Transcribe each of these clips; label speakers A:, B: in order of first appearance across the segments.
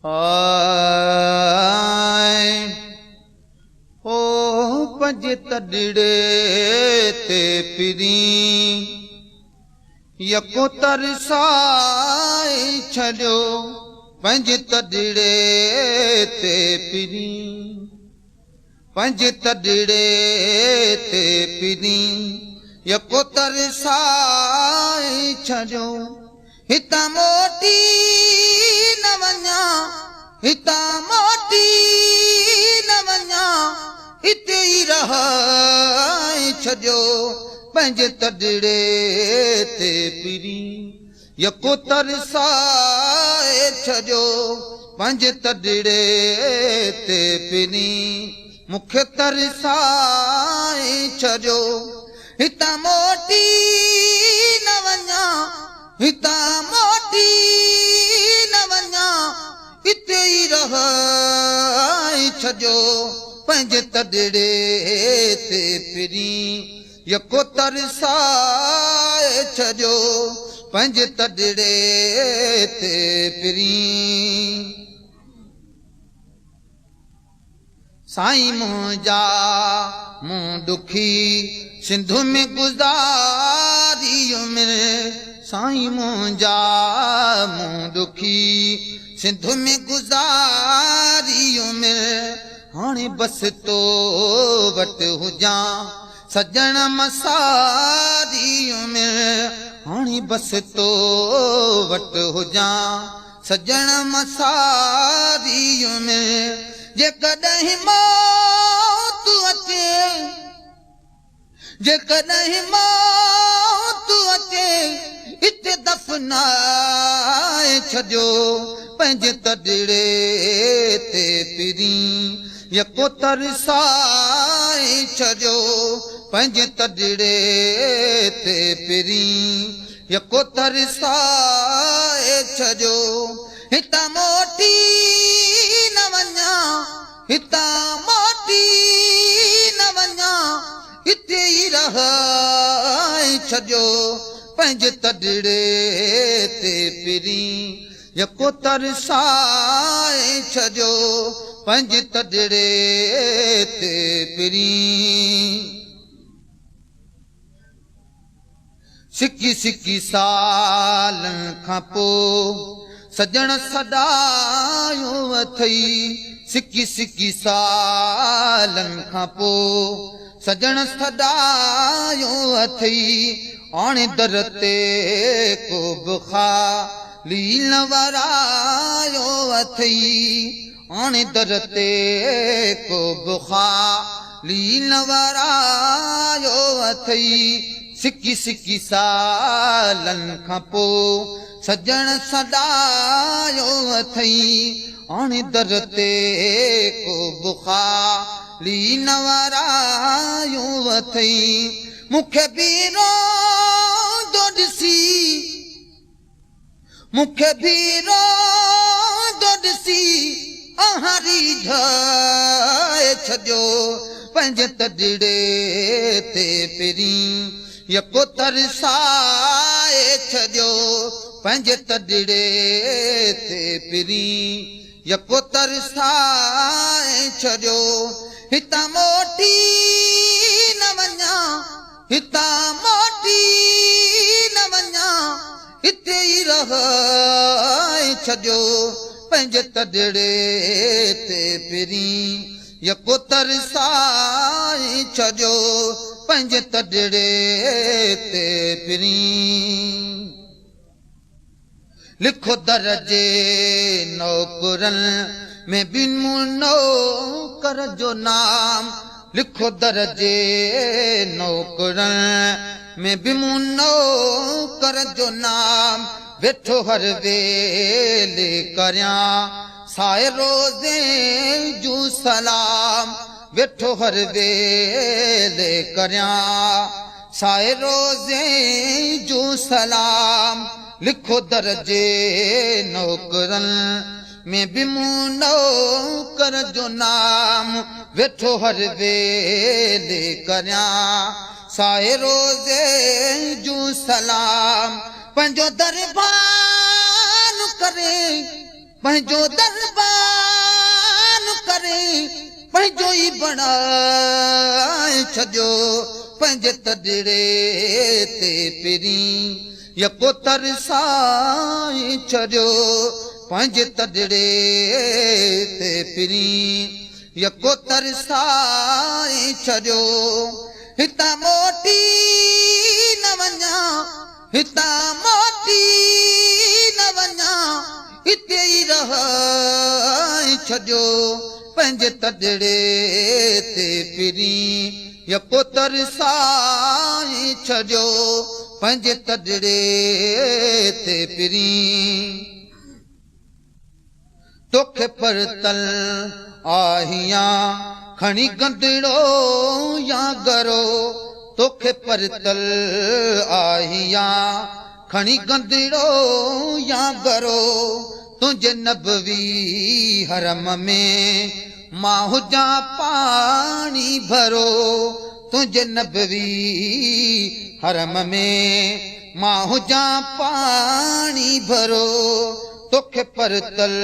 A: आय ओ पंज तॾड़े ते पिरी यको तरसाए छॾियो पंज तॾड़े ते पिरी पंज तॾड़े ते पिरी यको तरसाए छॾियो हितां मोटी न वञा हितां मोटी न वञा हिते ई रहाए छॾियो पंज तॾड़े ते पिरी यको तरसाए छॾियो पंज तॾड़े ते पिरी मूंखे तरसाए छॾियो हितां मोटी न वञा हितां मोटी न वञा हिते ई रहाए छॾियो पंज तॾड़े ते पिरी यको तरसाए छॾियो पंज तॾड़े ते पिरी साईं मुंहिंजा मूं ॾुखी सिंध में गुज़ारी उमिरि साईं मुंहिंजा मूं ॾुखी सिंध में गुज़ारी उमिरि हाणे बसि तो वटि हुजां सजण मसारी उमिरि हाणे बसि तो वटि हुजां सजण मसारी उमिरि जेकॾहिं मौत अचे जेकॾहिं मौत अचे हिते दफ़नाए छॾियो पंज तॾड़े ते पिरी यको तरसाए छॾियो पंज तॾड़े ते पिरी यको तरसाए छॾियो हितां मोटी न वञा हितां मोटी न वञा हिते ई रहाए छॾियो पंज तॾड़े ते पिरी यको तरसाए छॾियो पंज तॾड़े ते पिरी सिकी सिकी सालनि खां पोइ सजण सॾायो अथई सिकी सिकी सालनि खां पोइ सजण सॾायो अथई आणे दर ते को बि ख़ाली न वरायो अथई आणे दर ते को बि ख़ाली न वरायो अथई सिकी सिकी सालनि खां पोइ सजण सॾायो अथई हाणे दर ते को बि ख़ाली न वरायो अथई मूंखे बि रोंदो ॾिसी मूंखे बि रोंदो ॾिसी आहारी ढाए छॾियो पंज तॾड़े ते पिरी यको तरसाए छॾियो पंज तॾड़े ते पिरी यको तरसाए छॾियो हितां मोटी न वञा हितां मोटी न वञा हिते ई रहाए छॾियो पंज तॾड़े ते पिरी यको तरसाए छॾियो पंज तॾड़े ते पिरी लिखो दर्जे नौकरनि में बिन नौकर जो नाम लिखो दर्जे नौकरनि में बिन नौकर जो नाम वेठो हर वेले करियां साए रोज़े जूं सलाम वेठो हर वेले करियां साए रोज़े जूं सलाम लिखो दर्जे नौकरनि में बि नौकर जो नाम वेठो हर वेले करियां साए रोज़े जूं सलाम पंहिंजो दरबार करे पंहिंजो दरबार करे पंहिंजो ई बणाए छॾियो पंहिंजे तॾिड़े ते पहिरीं यको तरसाए छॾियो पंहिंजे तॾिड़े ते पहिरीं यको तरसाए छॾियो हितां मोटी न वञा हितां मोटी न वञा हिते ई रह छॾियो पंहिंजे तॾिड़े ते पहिरीं यको तरसाए छॾियो पंहिंजे तॾिड़े ते पहिरीं तोखे परतल आहियां खणी गंदिड़ो या गरो तोखे परतल आहियां खणी गंदिड़ो या गरो तुंहिंजे नबवी हरम में मां हुजां पाणी भरो तुंहिंजे नबवी हरम में मां हुजां पाणी भरो तोखे परतल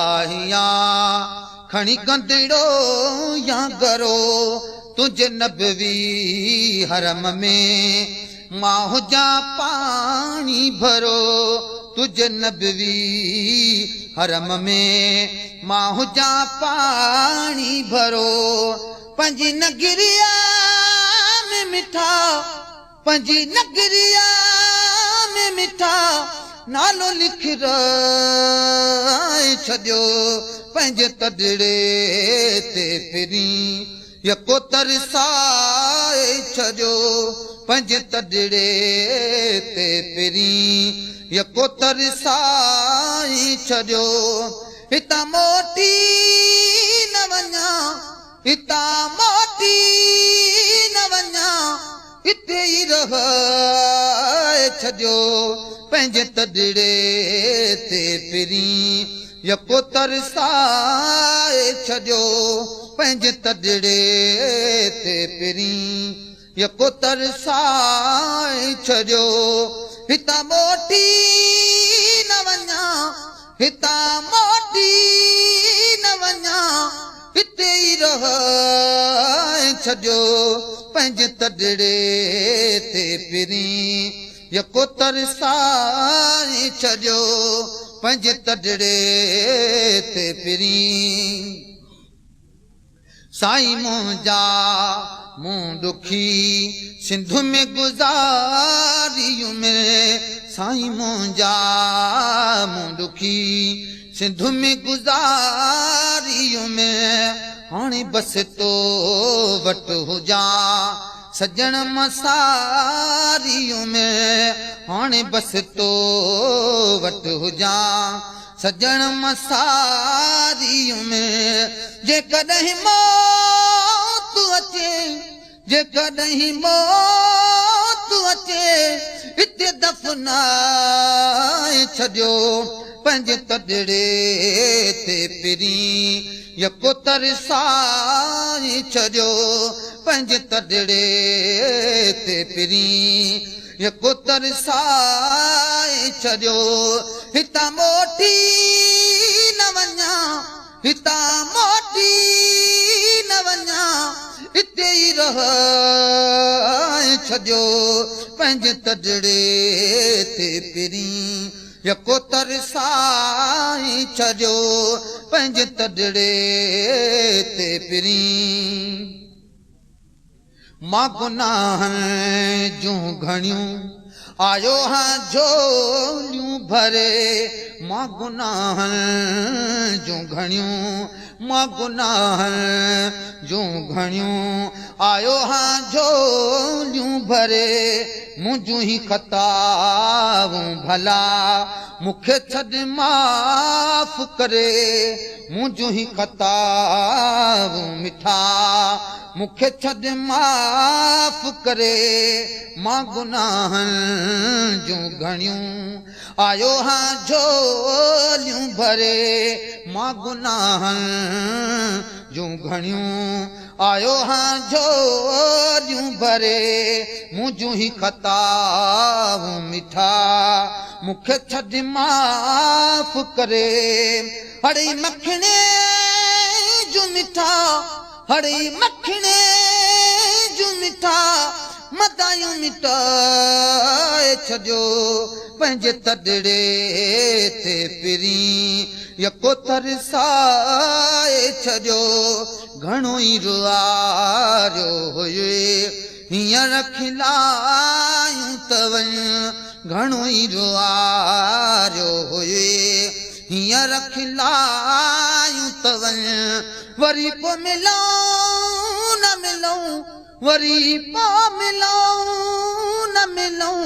A: आहियां खणी गंदिड़ो या गरो तुंहिंजे नबवी हरम में मां हुजां पाणी भरो तुंहिंजे नबवी हरम में मां हुजां पाणी भरो पंहिंजी नगरिया में मिठा पंहिंजी नगरिया में मिठा नालो लिखराए छॾियो पंहिंजे तॾिड़े ते पहिरीं यको तरसाए छॾियो पंहिंजे तॾिड़े ते पहिरीं यको तरसाए छॾियो हितां मोटी न वञा हितां मोटी न वञा हिते ई रह छॾियो पंहिंजे तॾिड़े ते पहिरीं यको तरसाए छॾियो पंहिंजे तॾिड़े ते पहिरीं यको तरसाए छॾियो हितां मोटी न वञा हितां मोटी न वञा हिते ई रह छॾियो पंहिंजे तॾिड़े ते पहिरीं यको तरसाए छॾियो पंहिंजे तॾिड़े ते पहिरीं साईं मुंहिंजा मूं ॾुखी सिंध में गुज़ारियूं में साईं मुंहिंजा मूं ॾुखी सिंध में गुज़ारियूं में हाणे बसि तो वटि हुजां सजण मसारियूं में हाणे बसि तो वटि हुजां सजण मसारियूं में जेकॾहिं मौत अचे जेकॾहिं मौत अचे हिते दफ़नाए छॾियो पंहिंजे तॾिड़े ते पहिरीं यको तरसाए छॾियो पंहिंजे तॾिड़े ते पहिरीं यको तरसाए छॾियो हितां मोटी न वञा हितां मोटी न वञा हिते ई रह छॾियो पंहिंजे तॾिड़े ते पहिरीं यको तरसाए छॾियो पंहिंजे तॾिड़े ते पहिरीं मां गुनाहनि जूं घणियूं आयो हां झोलियूं भरे मां गुनाहनि जूं घणियूं मां गुनाहनि जूं घणियूं आयो हां झोलियूं भरे मुंहिंजूं ही ख़ताऊं भला मूंखे छॾ माफ़ करे मुंहिंजूं ही ख़ताऊं मिठा मूंखे छॾ माफ़ करे मां गुनाहनि जूं घणियूं आयो हां झोलियूं भरे मां गुनाहनि जूं घणियूं आयो हाँ झोलियूं भरे मुंहिंजूं ही ख़ताऊं मिठा मूंखे छॾ माफ़ करे हड़े मखणे जूं मिठा हड़े मखणे जूं मिठा मदायूं मिटाए छॾियो पंहिंजे तॾड़े ते पिरी यको तरसाए छॾियो घणो ई रुआरियो हुए हींअर खिलायूं त वञ घणो ई रुआरियो हुए हींअर खिलायूं त वञ वरी पोइ मिलूं न मिलूं वरी पोइ मिलूं न मिलूं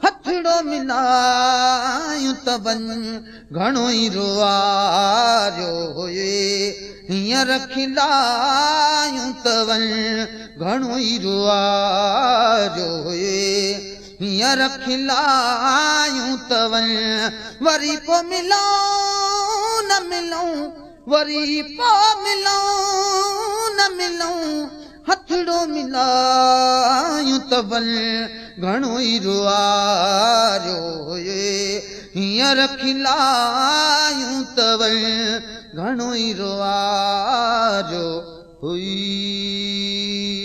A: हथड़ो मिलायूं त वञ घणो ई रुआरियो हुए हींअर खिलायूं त वञ घणो ई रुआरियो हुए हींअर खिलायूं त वञ वरी पोइ मिलूं न मिलूं वरी पोइ मिलूं न मिलूं हथड़ो मिलायूं त वञ घणो ई रुआरियो हुए हींअर खिलायूं त वञ घणो ई रुआरियो हुई।